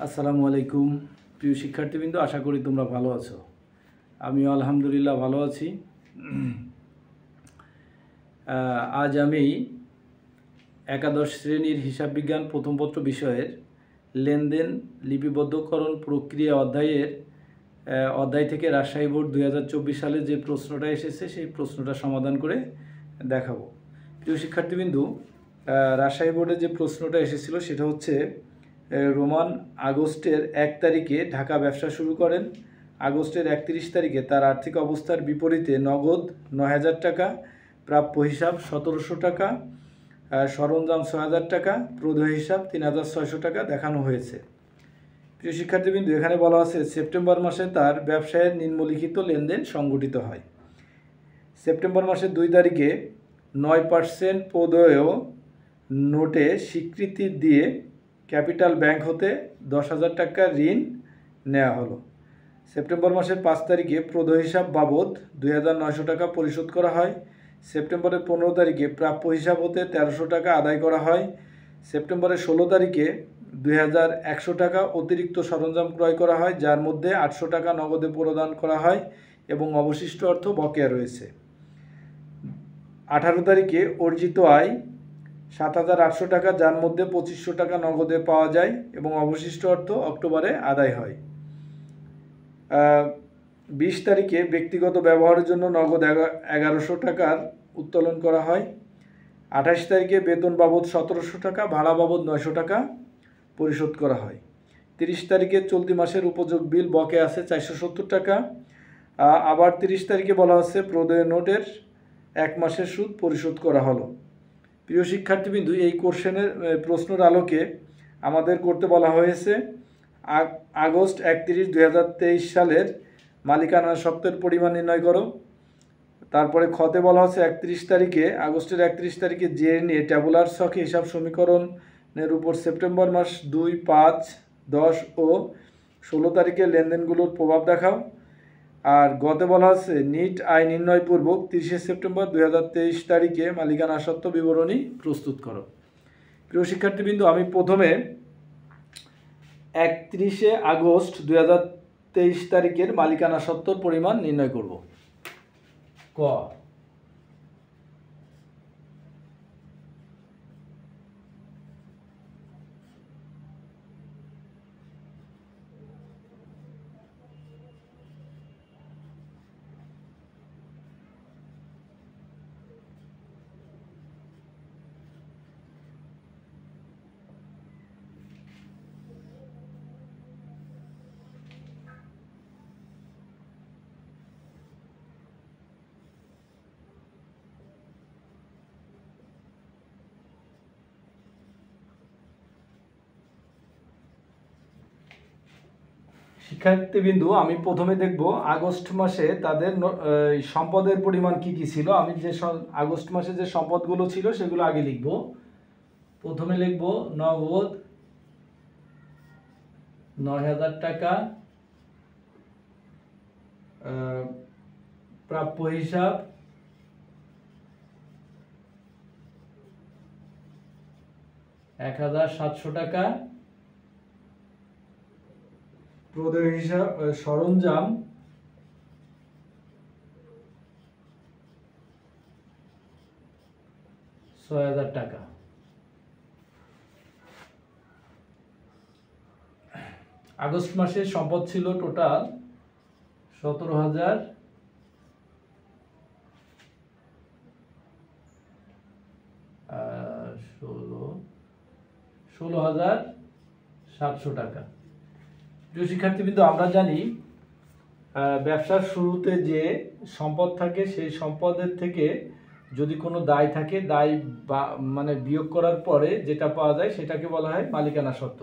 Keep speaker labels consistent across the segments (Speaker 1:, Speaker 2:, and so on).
Speaker 1: আসসালামু আলাইকুম প্রিয় শিক্ষার্থীবৃন্দ, আশা করি তোমরা ভালো আছো। আমিও আলহামদুলিল্লাহ ভালো আছি। আজ আমি একাদশ শ্রেণীর হিসাব বিজ্ঞান প্রথম পত্র বিষয়ের লেনদেন লিপিবদ্ধকরণ প্রক্রিয়া অধ্যায় থেকে রাজশাহী বোর্ড 2024 সালে যে প্রশ্নটা এসেছে সেই প্রশ্নটা সমাধান করে দেখাবো। প্রিয় শিক্ষার্থীবৃন্দ, রাজশাহী বোর্ডে যে প্রশ্নটা এসেছিল সেটা হচ্ছে রোমান আগস্টের 1 তারিখে ঢাকা ব্যবসা শুরু করেন। আগস্টের 31 তারিখে তার আর্থিক অবস্থার বিপরীতে নগদ 9,000 টাকা, প্রাপ্য হিসাব 1,700 টাকা, সরঞ্জাম 6,000 টাকা, প্রদেয় হিসাব 3,600 টাকা দেখানো হয়েছে। প্রিয় শিক্ষার্থীবৃন্দ, এখানে বলা আছে সেপ্টেম্বর মাসে তার ব্যবসায়ের নিম্নলিখিত লেনদেন সংঘটিত হয়। সেপ্টেম্বর মাসের 2 তারিখে 9% প্রদেয় নোটে স্বীকৃতি দিয়ে ক্যাপিটাল ব্যাংক হতে 10,000 টাকা ঋণ নেওয়া হলো। সেপ্টেম্বর মাসের 5 তারিখে প্রদেয় হিসাব বাবদ 2,900 টাকা পরিশোধ করা হয়। সেপ্টেম্বরের 15 তারিখে প্রাপ্য হিসাব হতে 1,300 টাকা আদায় করা হয়। সেপ্টেম্বরের 16 তারিখে 2,100 টাকা অতিরিক্ত সরঞ্জাম ক্রয় করা হয়, যার মধ্যে 800 টাকা নগদে প্রদান করা হয় এবং অবশিষ্ট অর্থ বকেয়া রয়েছে। 18 তারিখে অর্জিত আয় 7,800 টাকা, যার মধ্যে 2,500 টাকা নগদে পাওয়া যায় এবং অবশিষ্ট অর্থ অক্টোবরে আদায় হয়। 20 তারিখে ব্যক্তিগত ব্যবহারের জন্য নগদ 1,100 টাকার উত্তোলন করা হয়। 28 তারিখে বেতন বাবদ 1,700 টাকা, ভাড়া বাবদ 900 টাকা পরিশোধ করা হয়। 30 তারিখে চলতি মাসের উপযোগ বিল বকেয়া আছে 470 টাকা। আবার 30 তারিখে বলা হচ্ছে প্রদেয় নোটের 1 মাসের সুদ পরিশোধ করা হলো। প্রিয় শিক্ষার্থীবৃন্দ, এই প্রশ্নের আলোকে আমাদের করতে বলা হয়েছে আগস্ট 31, 2023 সালের মালিকানা সত্ত্বের পরিমাণ নির্ণয় করো। তারপরে খতে বলা হচ্ছে আগস্টের 31 তারিখে জে নিয়ে ট্যাবুলার ছকে হিসাব সমীকরণের উপর সেপ্টেম্বর মাস 2, 5, 10 ও 16 তারিখে লেনদেনগুলোর প্রভাব দেখাও। আর গতে বলা হচ্ছে নিট আয় নির্ণয়পূর্বক 30 সেপ্টেম্বর 2023 তারিখে মালিকানা সত্ত্ব বিবরণী প্রস্তুত করো। প্রিয় শিক্ষার্থীবৃন্দ, আমি প্রথমে 31 আগস্ট 2023 তারিখের মালিকানা সত্ত্বর পরিমাণ নির্ণয় করব। ক শিক্ষার্থীবৃন্দু, আমি প্রথমে দেখব আগস্ট মাসে তাদের সম্পদের পরিমাণ কি কি ছিল। আমি যে আগস্ট মাসে যে সম্পদগুলো ছিল সেগুলো আগে লিখব। প্রথমে লিখব নগদ 9,000 টাকা, প্রাপ্য হিসাব 1,700 টাকা, প্রদেয় হিসাব সরঞ্জাম 6,000 টাকা। আগস্ট মাসে সম্পদ ছিল টোটাল 16,700 টাকা। প্রিয় শিক্ষার্থীবৃন্দ, আমরা জানি ব্যবসার শুরুতে যে সম্পদ থাকে সেই সম্পদের থেকে যদি কোনো দায় থাকে, দায় বিয়োগ করার পরে যেটা পাওয়া যায় সেটাকে বলা হয় মালিকানা সত্ত্ব।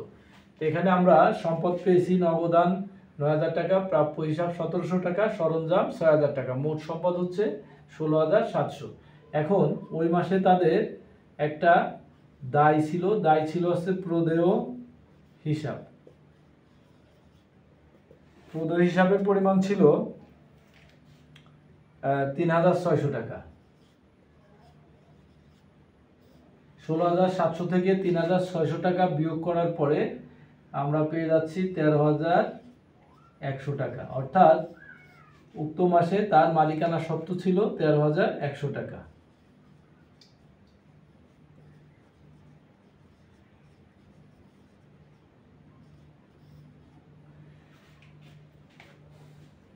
Speaker 1: এখানে আমরা সম্পদ পেয়েছি নগদান 9,000 টাকা, প্রাপ্য হিসাব 1,700 টাকা, সরঞ্জাম 6,000 টাকা, মোট সম্পদ হচ্ছে 16,700। এখন ওই মাসে তাদের একটা দায় ছিল হচ্ছে প্রদেয় হিসাব। প্রদেয় হিসাবের পরিমাণ ছিল 3,600 টাকা। 16,700 থেকে 3,600 টাকা বিয়োগ করার পরে আমরা পেয়ে যাচ্ছি 13,100 টাকা, অর্থাৎ উক্ত মাসে তার মালিকানা সত্ত্ব ছিল 13,100 টাকা।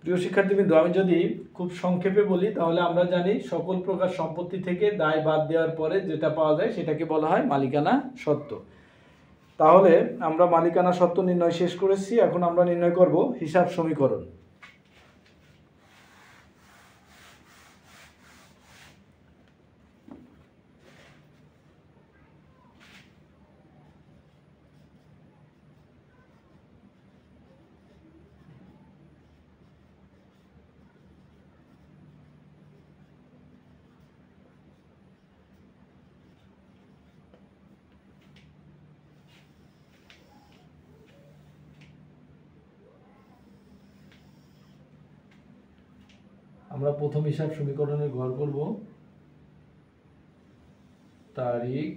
Speaker 1: প্রিয় শিক্ষার্থীবৃন্দ, আমি যদি খুব সংক্ষেপে বলি তাহলে আমরা জানি সকল প্রকার সম্পত্তি থেকে দায় বাদ দেওয়ার পরে যেটা পাওয়া যায় সেটাকে বলা হয় মালিকানা সত্ত্ব। তাহলে আমরা মালিকানা সত্ত্ব নির্ণয় শেষ করেছি, এখন আমরা নির্ণয় করব হিসাব সমীকরণ। আমরা প্রথম হিসাব সমীকরণের ঘর করব তারিখ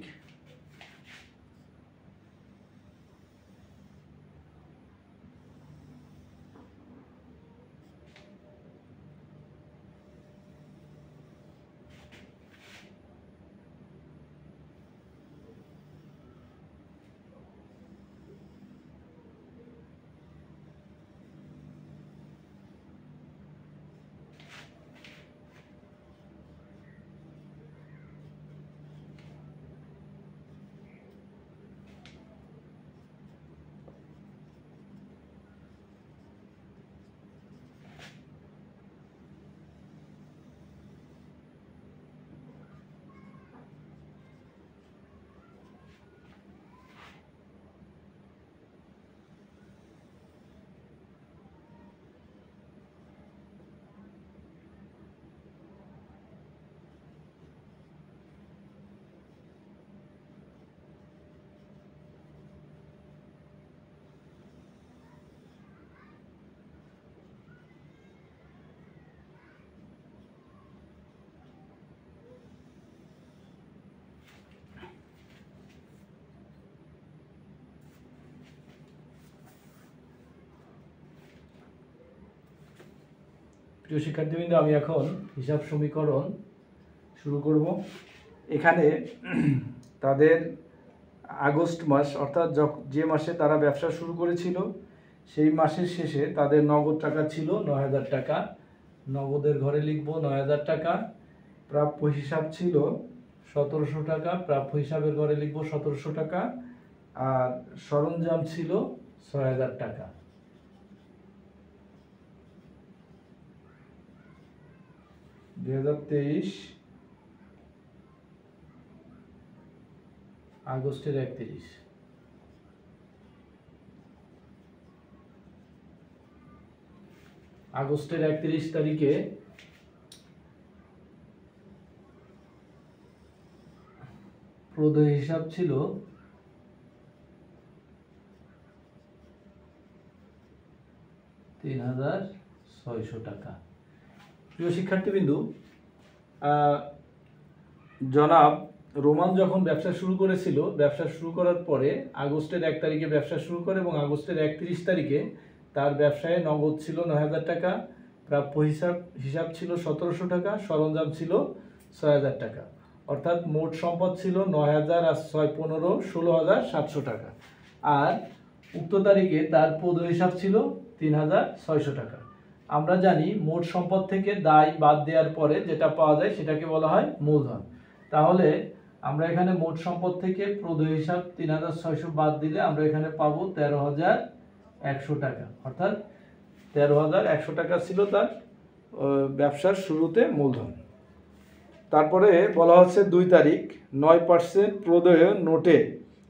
Speaker 1: প্রিয় শিক্ষার্থীবৃন্দ, আমি এখন হিসাব সমীকরণ শুরু করব। এখানে তাদের আগস্ট মাস, অর্থাৎ যে মাসে তারা ব্যবসা শুরু করেছিল সেই মাসের শেষে তাদের নগদ টাকা ছিল 9,000 টাকা। নগদের ঘরে লিখব 9,000 টাকা। প্রাপ্য হিসাব ছিল 1,700 টাকা, প্রাপ্য হিসাবের ঘরে লিখব 1,700 টাকা। আর সরঞ্জাম ছিল 6,000 টাকা। আগস্টের 31 তারিখে প্রদেয় হিসাব ছিল 3,600 টাকা। প্রিয় শিক্ষার্থীবৃন্দু, জনাব রোমান যখন ব্যবসা শুরু করেছিল, ব্যবসা শুরু করার পরে আগস্টের 1 তারিখে ব্যবসা শুরু করে এবং আগস্টের 31 তারিখে তার ব্যবসায় নগদ ছিল 9,000 টাকা, প্রাপ্য হিসাব ছিল 1,700 টাকা, সরঞ্জাম ছিল 6,000 টাকা, অর্থাৎ মোট সম্পদ ছিল 9,000 আর 6,15 16,700 টাকা। আর উক্ত তারিখে তার প্রদেয় হিসাব ছিল 3,600 টাকা। আমরা জানি মোট সম্পদ থেকে দায় বাদ দেওয়ার পরে যেটা পাওয়া যায় সেটাকে বলা হয় মূলধন। তাহলে আমরা এখানে মোট সম্পদ থেকে প্রদেয় হিসাব 3,600 বাদ দিলে আমরা এখানে পাবো 13,100 টাকা, অর্থাৎ 13,100 টাকা ছিল তার ব্যবসার শুরুতে মূলধন। তারপরে বলা হচ্ছে 2 তারিখ 9% প্রদেয় নোটে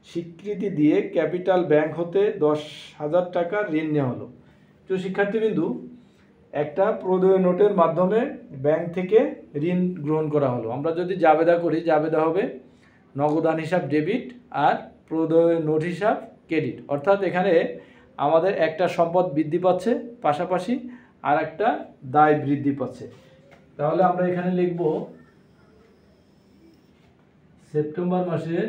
Speaker 1: স্বীকৃতি দিয়ে ক্যাপিটাল ব্যাংক হতে 10,000 টাকা ঋণ নেওয়া হলো। তো শিক্ষার্থীবৃন্দু, একটা প্রদেয় নোটের মাধ্যমে ব্যাংক থেকে ঋণ গ্রহণ করা হলো। আমরা যদি জাবেদা করি, জাবেদা হবে নগদান হিসাব ডেবিট আর প্রদেয় নোট হিসাব ক্রেডিট, অর্থাৎ এখানে আমাদের একটা সম্পদ বৃদ্ধি পাচ্ছে, পাশাপাশি আর একটা দায় বৃদ্ধি পাচ্ছে। তাহলে আমরা এখানে লিখব সেপ্টেম্বর মাসের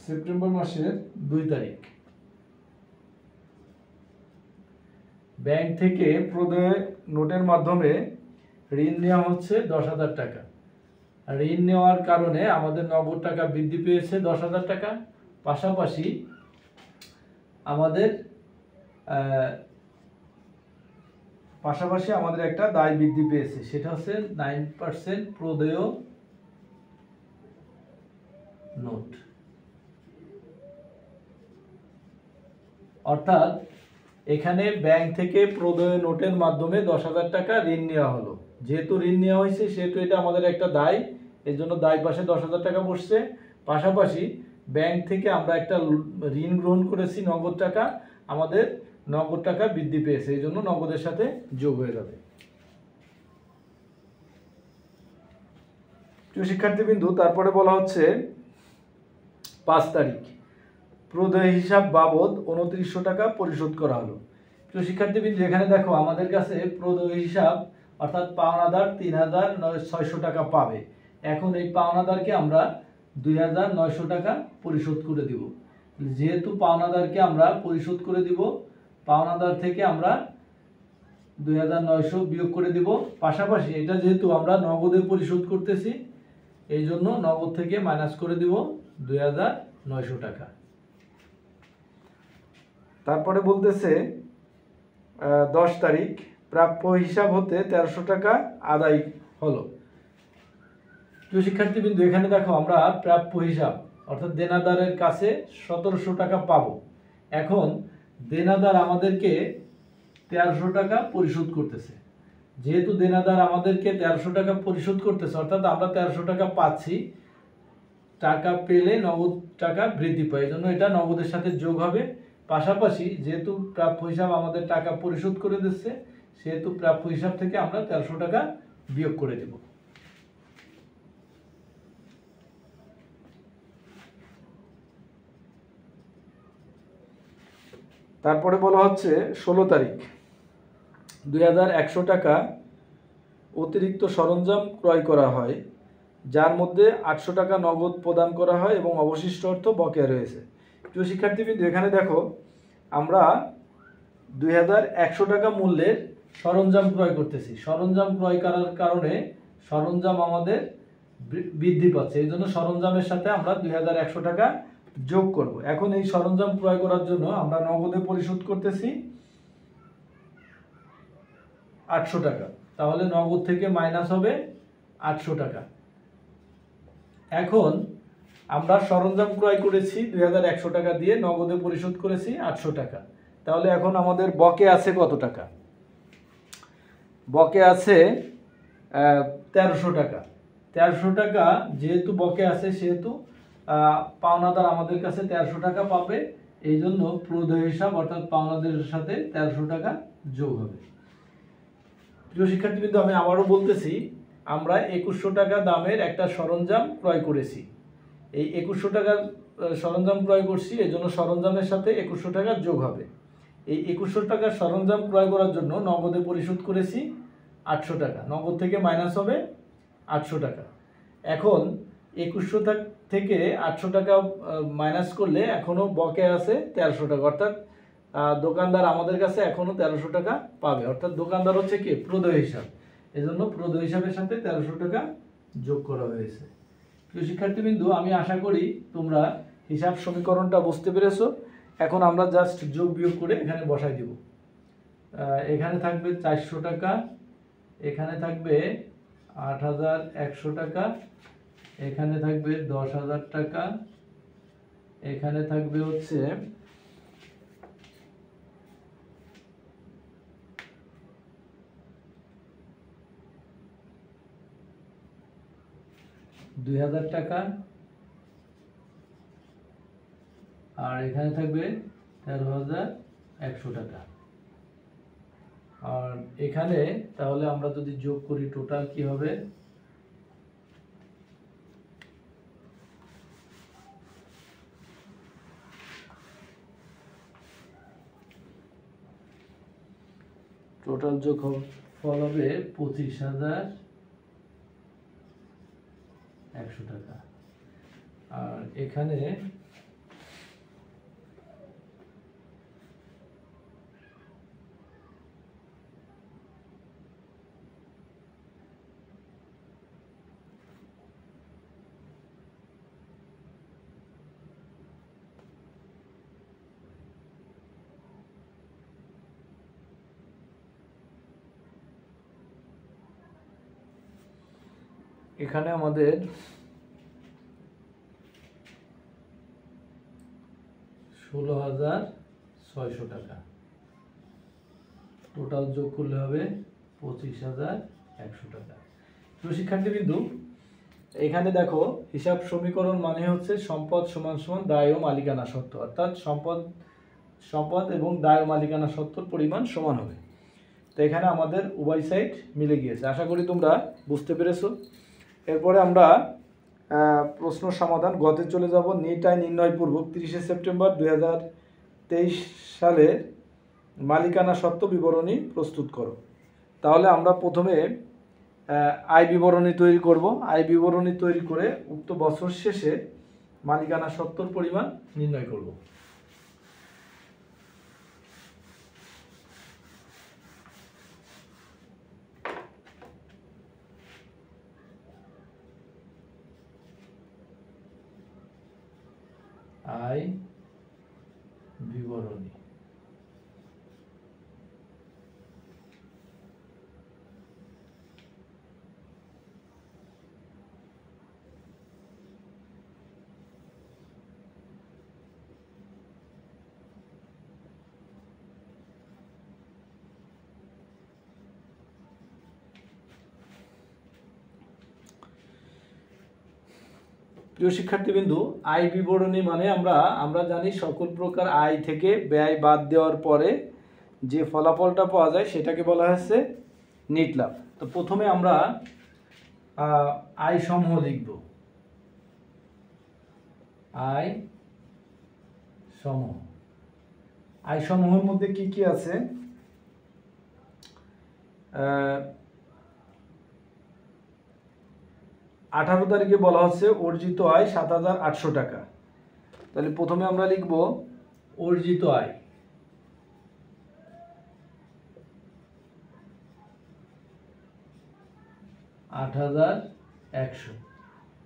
Speaker 1: সেপ্টেম্বর মাসের 2 তারিখ ব্যাংক থেকে প্রদেয় নোটের মাধ্যমে ঋণ নেওয়া হচ্ছে 10,000 টাকা। ঋণ নেওয়ার কারণে আমাদের নগদ টাকা বৃদ্ধি পেয়েছে 10,000 টাকা। পাশাপাশি আমাদের একটা দায় বৃদ্ধি পেয়েছে, সেটা হচ্ছে 9% প্রদেয় নোট। অর্থাৎ এখানে ব্যাংক থেকে প্রদেয় নোটের মাধ্যমে 10,000 টাকা ঋণ নেওয়া হলো। যেহেতু ঋণ নেওয়া হয়েছে সেহেতু এটা আমাদের একটা দায়, এর জন্য দায় পাশে 10,000 টাকা বসছে। পাশাপাশি ব্যাংক থেকে আমরা একটা ঋণ গ্রহণ করেছি নগদ টাকা, আমাদের নগদ টাকা বৃদ্ধি পেয়েছে, এই জন্য নগদের সাথে যোগ হয়ে যাবে। প্রিয় শিক্ষার্থীবৃন্দু, তারপরে বলা হচ্ছে 5 তারিখ প্রদেয় হিসাব বাবদ 2900 টাকা পরিশোধ করা হলো। প্রিয় শিক্ষার্থীবৃন্দু, এখানে দেখো আমাদের কাছে প্রদেয় হিসাব অর্থাৎ পাওনাদার 3,600 টাকা পাবে। এখন এই পাওনাদারকে আমরা 2,900 টাকা পরিশোধ করে দিব। যেহেতু পাওনাদারকে আমরা পরিশোধ করে দিব, পাওনাদার থেকে আমরা 2,900 বিয়োগ করে দিব। পাশাপাশি এটা যেহেতু আমরা নগদে পরিশোধ করতেছি, এই জন্য নগদ থেকে মাইনাস করে দিব 2,900 টাকা। তারপরে বলতেছে 10 তারিখ প্রাপ্য হিসাব হতে 1300 টাকা আদায় হলো। প্রিয় শিক্ষার্থীবৃন্দু, এখানে দেখো আমরা প্রাপ্য হিসাব অর্থাৎ দেনাদারের কাছে 1700 টাকা পাবো। এখন দেনাদার আমাদেরকে 1300 টাকা পরিশোধ করতেছে। যেহেতু দেনাদার আমাদেরকে 1300 টাকা পরিশোধ করতেছে, অর্থাৎ আমরা 1300 টাকা পাচ্ছি, টাকা পেলে নগদ টাকা বৃদ্ধি পায়, এই জন্য এটা নগদের সাথে যোগ হবে। পাশাপাশি যেহেতু প্রাপ্য হিসাব আমাদের টাকা পরিশোধ করে দিচ্ছে, সেহেতু প্রাপ্য হিসাব থেকে আমরা 1300 টাকা বিয়োগ করে দেব। তারপরে বলা হচ্ছে 16 তারিখ 2,100 টাকা অতিরিক্ত সরঞ্জাম ক্রয় করা হয়, যার মধ্যে 800 টাকা নগদ প্রদান করা হয় এবং অবশিষ্ট অর্থ বকেয়া রয়েছে। প্রিয় শিক্ষার্থীবৃন্দ, এখানে দেখো আমরা 2,100 টাকা মূল্যের সরঞ্জাম ক্রয় করতেছি। সরঞ্জাম ক্রয় করার কারণে সরঞ্জাম আমাদের বৃদ্ধি পাচ্ছে, এই জন্য সরঞ্জামের সাথে আমরা 2,100 টাকা যোগ করব। এখন এই সরঞ্জাম ক্রয় করার জন্য আমরা নগদে পরিশোধ করতেছি 800 টাকা, তাহলে নগদ থেকে মাইনাস হবে 800 টাকা। এখন আমরা সরঞ্জাম ক্রয় করেছি 2,100 টাকা দিয়ে, নগদে পরিশোধ করেছি 800 টাকা। তাহলে এখন আমাদের বকে আছে কত টাকা? বকে আছে 1300 টাকা। 1300 টাকা যেহেতু বকে আছে, সেহেতু পাওনাদার আমাদের কাছে 1300 টাকা পাবে, এই জন্য প্রদেয় হিসাব অর্থাৎ পাওনাদারের সাথে 1300 টাকা যোগ হবে। প্রিয় শিক্ষার্থীবৃন্দ, আমি আবারও বলতেছি, আমরা 2100 টাকা দামের একটা সরঞ্জাম ক্রয় করেছি। এই 2100 টাকার সরঞ্জাম ক্রয় করছি, এই জন্য সরঞ্জামের সাথে 2100 টাকা যোগ হবে। এই 2100 টাকার সরঞ্জাম ক্রয় করার জন্য নগদে পরিশোধ করেছি 800 টাকা, নগদ থেকে মাইনাস হবে 800 টাকা। এখন 2100 থেকে 800 টাকা মাইনাস করলে এখনও বকে আছে 1300 টাকা, অর্থাৎ দোকানদার আমাদের কাছে এখনও 1300 টাকা পাবে। অর্থাৎ দোকানদার হচ্ছে কি প্রদেয় হিসাব, এই জন্য প্রদেয় হিসাবের সাথে 1300 টাকা যোগ করা হয়েছে। প্রিয় শিক্ষার্থীবৃন্দু, আমি আশা করি তোমরা হিসাব সমীকরণটা বুঝতে পেরেছো। এখন আমরা জাস্ট যোগ বিয়োগ করে এখানে বসাই দিব। এখানে থাকবে 400 টাকা, এখানে থাকবে 8,100 টাকা, এখানে থাকবে 10,000 টাকা, এখানে থাকবে হচ্ছে 2,000 টাকা, আর এখানে থাকবে 13,100 টাকা। আর এখানে তাহলে আমরা যদি যোগ করি টোটাল কি হবে? টোটাল যোগ ফল হবে 25,100 টাকা। আর এখানে এখানে আমাদের 16,600 টাকা, টোটাল যোগ করলে হবে 25,100 টাকা। তো শিক্ষার্থীবৃন্দু, এখানে দেখো হিসাব সমীকরণ মানে হচ্ছে সম্পদ সমান সমান দায় ও মালিকানা সত্ত্ব, অর্থাৎ সম্পদ এবং দায় ও মালিকানা সত্ত্বর পরিমাণ সমান হবে। তো এখানে আমাদের উভয় সাইড মিলে গিয়েছে, আশা করি তোমরা বুঝতে পেরেছো। এরপরে আমরা প্রশ্ন সমাধান গতে চলে যাব। নিট আয় নির্ণয়পূর্বক 30 সেপ্টেম্বর 2023 সালের মালিকানা সত্ত্ব বিবরণী প্রস্তুত করো। তাহলে আমরা প্রথমে আয় বিবরণী তৈরি করব। আয় বিবরণী তৈরি করে উক্ত বছর শেষে মালিকানা সত্ত্বর পরিমাণ নির্ণয় করব। আয় বিবরণী প্রিয় শিক্ষার্থীবৃন্দু, আয় বিবরণী মানে আমরা জানি সকল প্রকার আয় থেকে ব্যয় বাদ দেওয়ার পরে যে ফলাফলটা পাওয়া যায় সেটাকে বলা হচ্ছে নিট লাভ। তো প্রথমে আমরা আয় সমূহ লিখব। আয় সমূহের মধ্যে কি কি আছে? 18 তারিখে বলা হচ্ছে অর্জিত আয় 7,800 টাকা। তাহলে প্রথমে আমরা লিখব অর্জিত আয়। (8,100)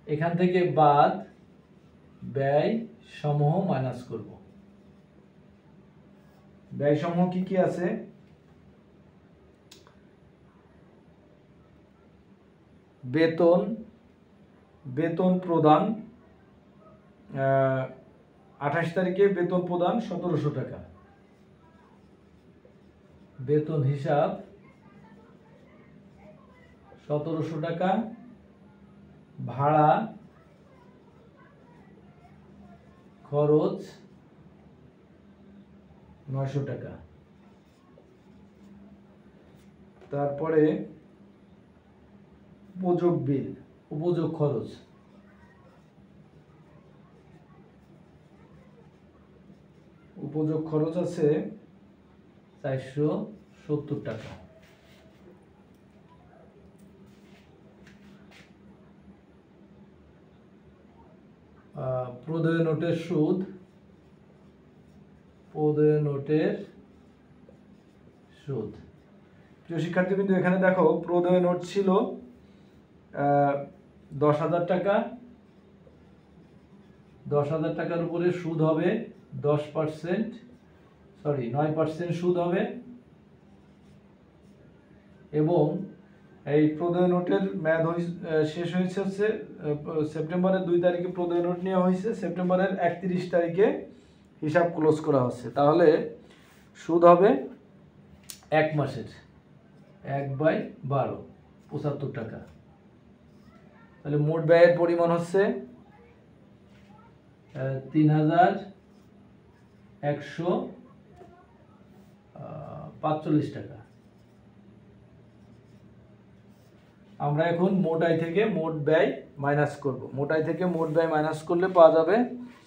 Speaker 1: এখান থেকে বাদ ব্যয় সমূহ মাইনাস করব। ব্যয় সমূহ কি কি আছে? বেতন প্রদান, 28 তারিখে বেতন প্রদান 1,700 টাকা। বেতন হিসাব 1,700 টাকা। ভাড়া খরচ 900 টাকা। তারপরে উপযোগ খরচ আছে 470 টাকা। প্রদেয় নোটের সুদ প্রিয় শিক্ষার্থীবৃন্দ, এখানে দেখো প্রদেয় নোট ছিল 10,000 টাকা। 10,000 টাকার উপরে সুদ হবে 9% সুদ হবে। এবং এই প্রদেয় নোটের মেয়াদ শেষ হয়েছে হচ্ছে সেপ্টেম্বরের 2 তারিখে প্রদেয় নোট নেওয়া হয়েছে, সেপ্টেম্বরের 31 তারিখে হিসাব ক্লোজ করা হচ্ছে। তাহলে সুদ হবে 1 মাসের 1/12 75 টাকা। তাহলে মোট ব্যয়ের পরিমাণ হচ্ছে 3,145 টাকা। আমরা এখন মোট আয় থেকে মোট ব্যয় মাইনাস করব। মোট আয় থেকে মোট ব্যয় মাইনাস করলে পাওয়া যাবে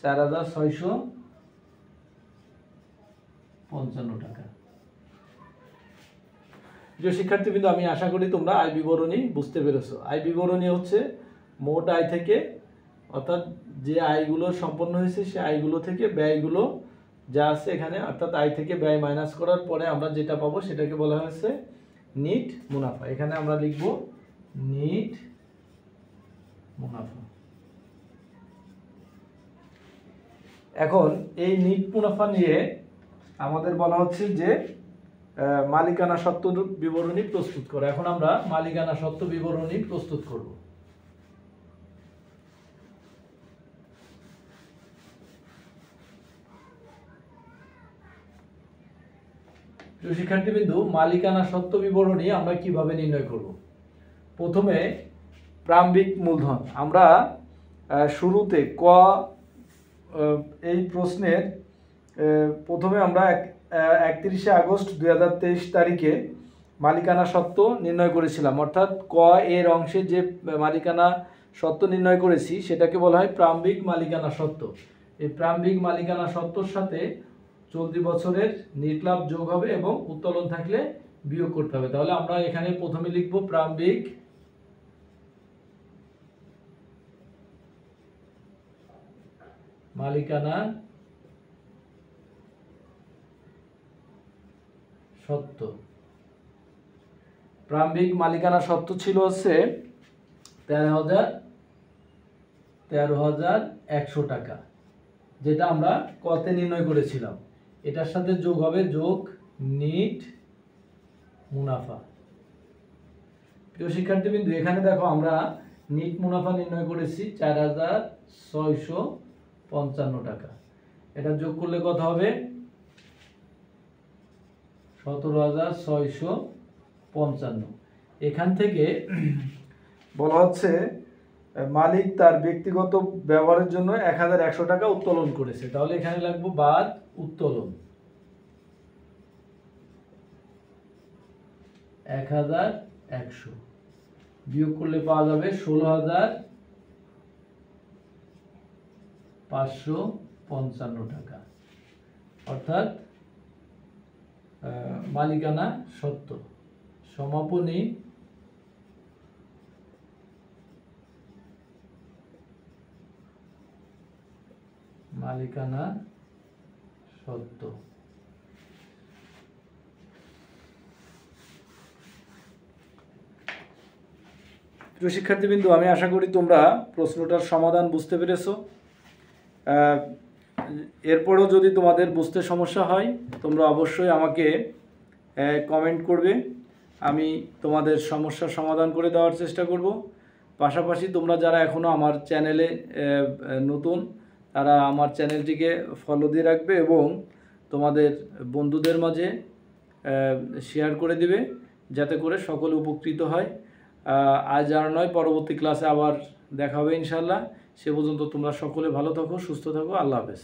Speaker 1: 4,655 টাকা। প্রিয় শিক্ষার্থীবৃন্দ, আমি আশা করি তোমরা আয় বিবরণী বুঝতে পেরেছো। আয় বিবরণী হচ্ছে মোট আয় থেকে, অর্থাৎ যে আয়গুলো সম্পন্ন হয়েছে সেই আয়গুলো থেকে ব্যয়গুলো যা আছে এখানে, অর্থাৎ আয় থেকে ব্যয় মাইনাস করার পরে আমরা যেটা পাবো সেটাকে বলা হয়েছে নিট মুনাফা। এখানে আমরা লিখব নিট মুনাফা। এখন এই নিট মুনাফা নিয়ে আমাদের বলা হচ্ছে যে মালিকানা সত্ত্ব বিবরণী প্রস্তুত করো। এখন আমরা মালিকানা সত্ত্ব বিবরণী প্রস্তুত করব। প্রিয় শিক্ষার্থীবৃন্দু, মালিকানা সত্ত্ব বিবরণী আমরা কিভাবে নির্ণয় করব? প্রথমে প্রারম্ভিক মূলধন। আমরা শুরুতে এই প্রশ্নের প্রথমে আমরা 31শে আগস্ট 2023 তারিখে মালিকানা সত্ত্ব নির্ণয় করেছিলাম, অর্থাৎ এর অংশে যে মালিকানা সত্ত্ব নির্ণয় করেছি সেটাকে বলা হয় প্রারম্ভিক মালিকানা সত্ত্ব। এই প্রারম্ভিক মালিকানা সত্ত্বর সাথে চলতি বছরের নিট লাভ যোগ হবে এবং উত্তোলন থাকলে বিয়োগ করতে হবে। তাহলে আমরা এখানে প্রথমে লিখব প্রারম্ভিক মালিকানা সত্ত্ব। প্রারম্ভিক মালিকানা সত্ত্ব ছিল হচ্ছে 13,100 টাকা, যেটা আমরা কতে নির্ণয় করেছিলাম। এটার সাথে যোগ হবে যোগ নিট মুনাফা। প্রিয় শিক্ষার্থীবৃন্দু, এখানে দেখো আমরা নিট মুনাফা নির্ণয় করেছি 4,655 টাকা। এটা যোগ করলে কত হবে? 17,655। এখান থেকে বলা হচ্ছে মালিক তার ব্যক্তিগত ব্যবহারের জন্য 1,100 টাকা উত্তোলন করেছে। তাহলে এখানে লাগবো বাদ উত্তোলন 1,100, বিয়োগ করলে পাওয়া যাবে 16,555 টাকা, অর্থাৎ মালিকানা সত্ত্ব। সমাপনী মালিকানা সত্ত্ব। প্রিয় শিক্ষার্থীবৃন্দু, আমি আশা করি তোমরা প্রশ্নটার সমাধান বুঝতে পেরেছো। এরপরেও যদি তোমাদের বুঝতে সমস্যা হয় তোমরা অবশ্যই আমাকে কমেন্ট করবে, আমি তোমাদের সমস্যার সমাধান করে দেওয়ার চেষ্টা করব। পাশাপাশি তোমরা যারা এখনও আমার চ্যানেলে নতুন, তারা আমার চ্যানেলটিকে ফলো দিয়ে রাখবে এবং তোমাদের বন্ধুদের মাঝে শেয়ার করে দিবে, যাতে করে সকলে উপকৃত হয়। আজ আর নয়, পরবর্তী ক্লাসে আবার দেখা হবে ইনশাআল্লাহ। সে পর্যন্ত তোমরা সকলে ভালো থাকো, সুস্থ থাকো। আল্লাহ হাফেজ।